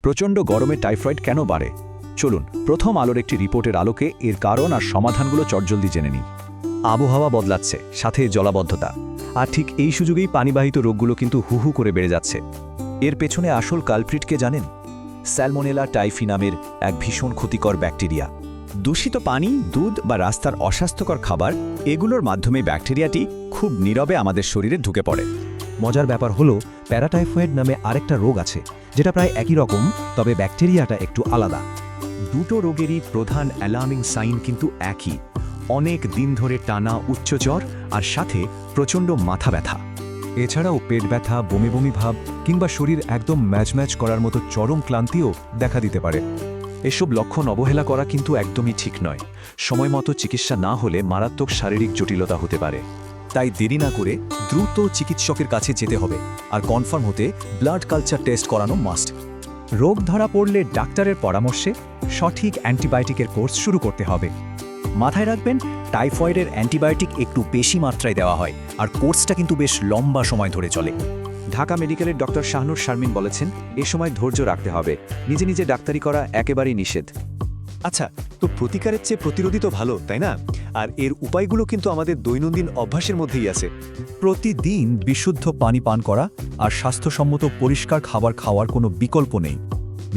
প্রচণ্ড গরমে টাইফয়েড কেন বাড়ে? চলুন প্রথম আলোর একটি রিপোর্টের আলোকে এর কারণ আর সমাধানগুলো চটজলদি জেনে নিই। আবহাওয়া বদলাচ্ছে, সাথে জলাবদ্ধতা, আর ঠিক এই সুযোগেই পানিবাহিত রোগগুলো কিন্তু হু করে বেড়ে যাচ্ছে। এর পেছনে আসল কালপ্রিটকে জানেন? স্যালমোনেলা টাইফি নামের এক ভীষণ ক্ষতিকর ব্যাকটেরিয়া। দূষিত পানি, দুধ বা রাস্তার অস্বাস্থ্যকর খাবার, এগুলোর মাধ্যমে ব্যাকটেরিয়াটি খুব নীরবে আমাদের শরীরে ঢুকে পড়ে। মজার ব্যাপার হলো প্যারাটাইফয়েড নামে আরেকটা রোগ আছে, যেটা প্রায় একই রকম, তবে ব্যাকটেরিয়াটা একটু আলাদা। দুটো রোগেরই প্রধান অ্যালার্মিং সাইন কিন্তু একই: অনেক দিন ধরে টানা উচ্চ জ্বর আর সাথে প্রচণ্ড মাথা ব্যথা। এছাড়াও পেট ব্যথা, বমি বমি ভাব কিংবা শরীর একদম ম্যাচ করার মতো চরম ক্লান্তিও দেখা দিতে পারে। এসব লক্ষণ অবহেলা করা কিন্তু একদমই ঠিক নয়। সময়মতো চিকিৎসা না হলে মারাত্মক শারীরিক জটিলতা হতে পারে। তাই দেরি না করে দ্রুত চিকিৎসকের কাছে যেতে হবে, আর কনফার্ম হতে ব্লাড কালচার টেস্ট করানো মাস্ট। রোগ ধরা পড়লে ডাক্তারের পরামর্শে সঠিক অ্যান্টিবায়োটিকের কোর্স শুরু করতে হবে। মাথায় রাখবেন, টাইফয়েডের অ্যান্টিবায়োটিক একটু বেশি মাত্রায় দেওয়া হয়, আর কোর্সটা কিন্তু বেশ লম্বা সময় ধরে চলে। ঢাকা মেডিকেলের ডক্টর শাহনুর শারমিন বলেছেন, এ সময় ধৈর্য রাখতে হবে। নিজে নিজে ডাক্তারি করা একেবারেই নিষেধ। আচ্ছা, তো প্রতিকারের চেয়ে প্রতিরোধী তো ভালো, তাই না? আর এর উপায়গুলো কিন্তু আমাদের দৈনন্দিন অভ্যাসের মধ্যেই আছে। প্রতিদিন বিশুদ্ধ পানি পান করা আর স্বাস্থ্যসম্মত পরিষ্কার খাবার খাওয়ার কোনো বিকল্প নেই।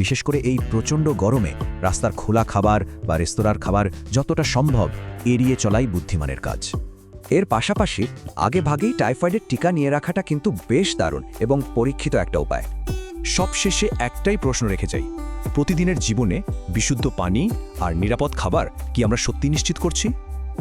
বিশেষ করে এই প্রচণ্ড গরমে রাস্তার খোলা খাবার বা রেস্তোরাঁর খাবার যতটা সম্ভব এড়িয়ে চলাই বুদ্ধিমানের কাজ। এর পাশাপাশি আগেভাগেই টাইফয়েডের টিকা নিয়ে রাখাটা কিন্তু বেশ দারুণ এবং পরীক্ষিত একটা উপায়। সবশেষে একটাই প্রশ্ন রেখে যাই: প্রতিদিনের জীবনে বিশুদ্ধ পানি আর নিরাপদ খাবার কি আমরা সত্যি নিশ্চিত করছি?